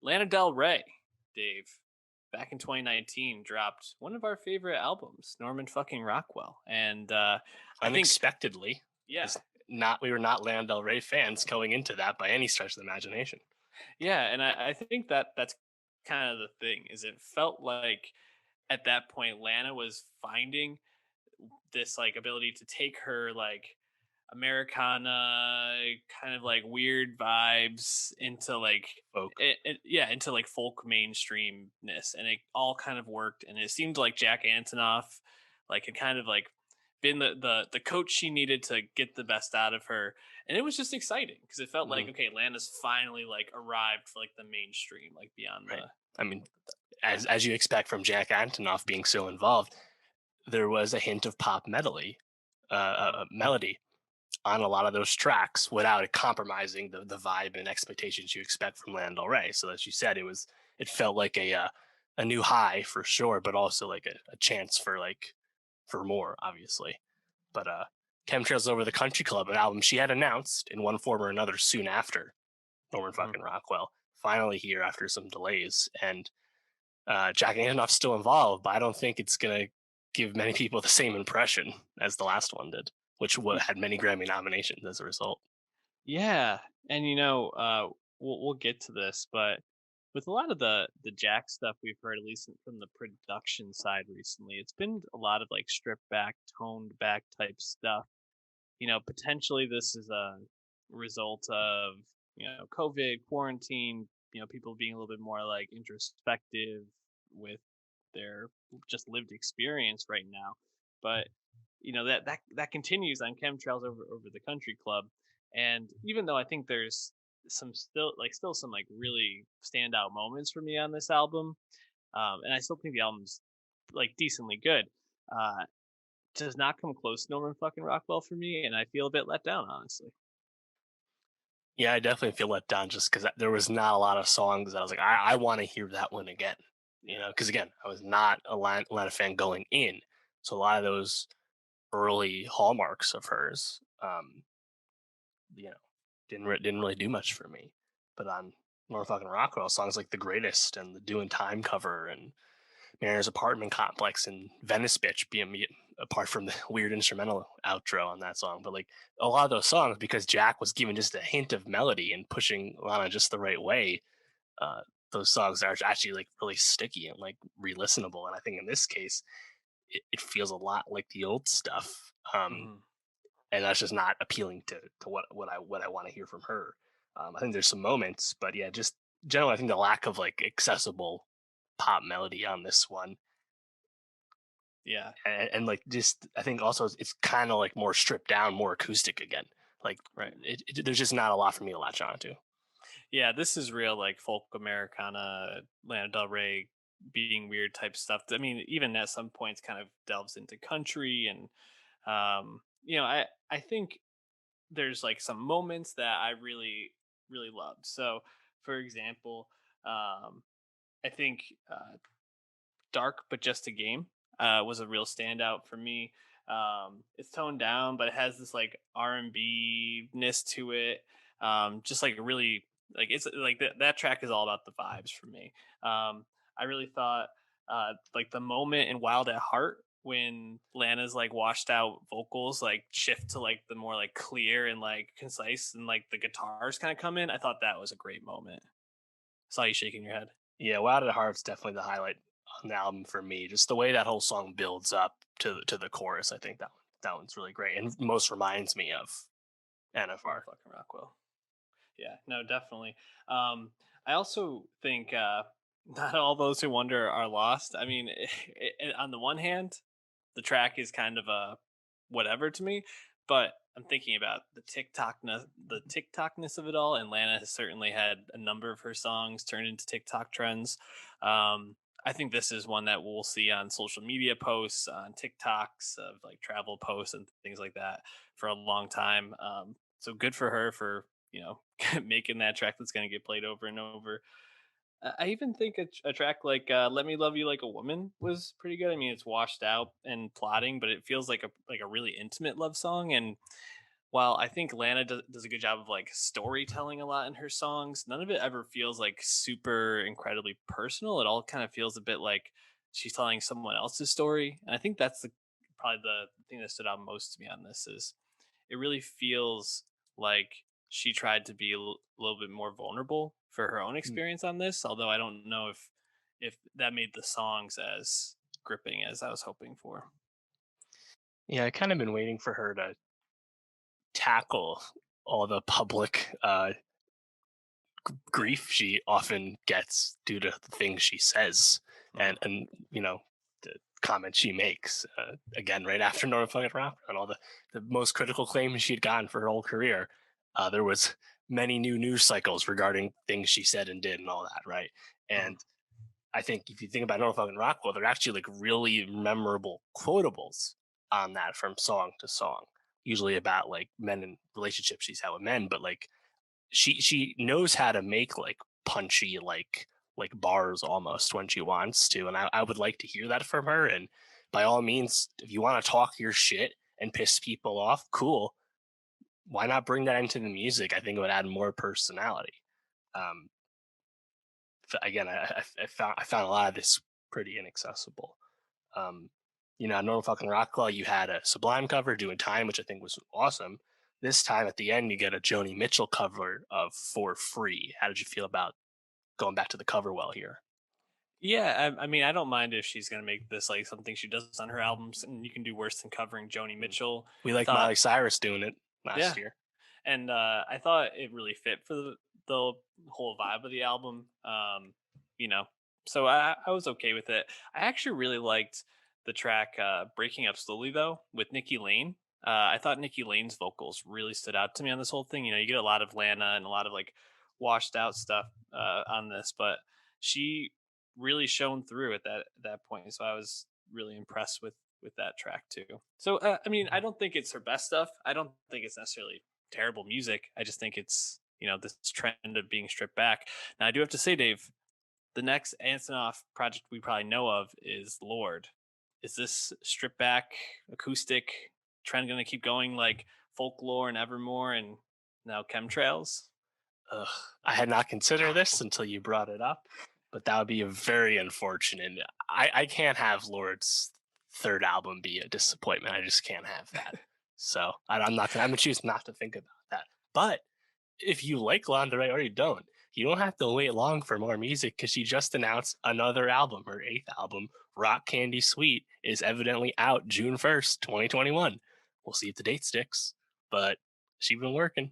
Lana Del Rey, Dave, back in 2019, dropped one of our favorite albums, Norman fucking Rockwell, and I think, Unexpectedly, yeah, because not we were not Lana Del Rey fans going into that by any stretch of the imagination. yeah, and I think that's kind of the thing. Is it felt like at that point Lana was finding this like ability to take her like Americana kind of like weird vibes into like Folk. yeah, into like folk mainstreamness, and it all kind of worked, and it seemed like Jack Antonoff like had kind of like been the coach she needed to get the best out of her, and it was just exciting because it felt like Mhm. okay, Lana's finally like arrived for like the mainstream, like beyond Right. the I mean, as you expect from Jack Antonoff being so involved, there was a hint of pop melody on a lot of those tracks without it compromising the vibe and expectations you expect from Lana Del Rey. So as you said, it felt like a new high for sure, but also like a chance for for more, obviously. But Chemtrails Over the Country Club, an album she had announced in one form or another soon after Norman Mhm. fucking Rockwell, finally here after some delays. And Jack Antonoff's still involved, but I don't think it's gonna give many people the same impression as the last one did, which had many Grammy nominations as a result. Yeah, and we'll get to this, but with a lot of the Jack stuff we've heard, at least from the production side recently, it's been a lot of like stripped back, toned back type stuff. Potentially this is a result of COVID, quarantine. People being a little bit more like introspective with their just lived experience right now. But that continues on Chemtrails over the Country Club, and even though I think there's still some like really standout moments for me on this album, and I still think the album's like decently good. Uh, does not come close to Norman fucking Rockwell for me, and I feel a bit let down, honestly. Yeah, I definitely feel let down just because there was not a lot of songs that I was like, I want to hear that one again. Because again, I was not a Lana fan going in, so a lot of those early hallmarks of hers, you know, didn't really do much for me. But on North fucking Rockwell, songs like "The Greatest" and the "Doing Time" cover and Mariner's Apartment Complex and Venice Bitch being apart from the weird instrumental outro on that song. But like a lot of those songs, because Jack was given just a hint of melody and pushing Lana just the right way, uh, those songs are actually like really sticky and like re-listenable. And I think in this case, it feels a lot like the old stuff. Mhm. And that's just not appealing to what I want to hear from her. I think there's some moments, but yeah, just generally, I think the lack of like accessible pop melody on this one, Yeah, and like just I think also it's kind of like more stripped down, more acoustic again. Like right. there's just not a lot for me to latch on to. Yeah, this is real like folk Americana, Lana Del Rey being weird type stuff. I mean, even at some points kind of delves into country, and I think there's like some moments that I really loved. So, for example, I think Dark but Just a Game was a real standout for me. It's toned down, but it has this like R&B ness to it. Just like really like it's like that track is all about the vibes for me. I really thought like the moment in Wild at Heart when Lana's like washed out vocals like shift to like the more like clear and like concise, and like the guitars kind of come in. I thought that was a great moment. Saw you shaking your head. Yeah, "Wild at Heart's definitely the highlight on the album for me. Just the way that whole song builds up to the chorus, I think that one's really great and most reminds me of Norman NFR. fucking Rockwell. Yeah, no, definitely. I also think not all those who wonder are lost. I mean, on the one hand, the track is kind of a whatever to me, but I'm thinking about the TikTokness of it all, and Lana has certainly had a number of her songs turned into TikTok trends. I think this is one that we'll see on social media posts, on TikToks of like travel posts and things like that for a long time. So good for her for making that track that's going to get played over and over. I even think a track like "Let Me Love You Like a Woman" was pretty good. I mean, it's washed out and plotting, but it feels like a really intimate love song. And while I think Lana does a good job of like storytelling a lot in her songs, none of it ever feels like super incredibly personal. It all kind of feels a bit like she's telling someone else's story. And I think that's probably the thing that stood out most to me on this is it really feels like she tried to be little bit more vulnerable for her own Mm. experience on this. Although I don't know if that made the songs as gripping as I was hoping for. Yeah, I kind of been waiting for her to tackle all the public grief she often gets due to the things she says Mm, and the comments she makes. Again, right after Norman fucking Rock and all the most critical claims she had gotten for her whole career, there was many new news cycles regarding things she said and did and all that, right? mm. And I think if you think about Norman fucking Rockwell, they're actually like really memorable quotables on that from song to song. Usually about like men and relationships she's had with men, but like she knows how to make like punchy like bars almost when she wants to, and I would like to hear that from her. And by all means, if you want to talk your shit and piss people off, cool. Why not bring that into the music? I think it would add more personality. um Again, I found a lot of this pretty inaccessible. um I know fucking Rockwell, you had a Sublime cover doing Time, which I think was awesome. This time at the end, you get a Joni Mitchell cover of For Free. How did you feel about going back to the cover well here? Yeah, I mean, I don't mind if she's gonna make this like something she does on her albums, and you can do worse than covering Joni Mm. Mitchell. We I like thought, Miley Cyrus doing it last yeah, year. and I thought it really fit for the whole vibe of the album. You know, so I was okay with it. I actually really liked the track "Breaking Up Slowly" though with Nikki Lane. I thought Nikki Lane's vocals really stood out to me on this whole thing. You know, you get a lot of Lana and a lot of like washed out stuff on this, but she really shone through at that point. So I was really impressed with that track too. So I mean, I don't think it's her best stuff. I don't think it's necessarily terrible music. I just think it's this trend of being stripped back. Now I do have to say, Dave, the next Antonoff project we probably know of is Lord. Is this stripped back acoustic trend going to keep going like Folklore and Evermore and now Chemtrails? Ugh, I had not considered this until you brought it up, but that would be a very unfortunate. I can't have Lord's third album be a disappointment. I just can't have that. So I'm not gonna. I'm gonna choose not to think about that. But if you like Lana Del Rey or you don't, you don't have to wait long for more music because she just announced another album. Her eighth album, Rock Candy Sweet, is evidently out June 1st, 2021. We'll see if the date sticks, but she's been working.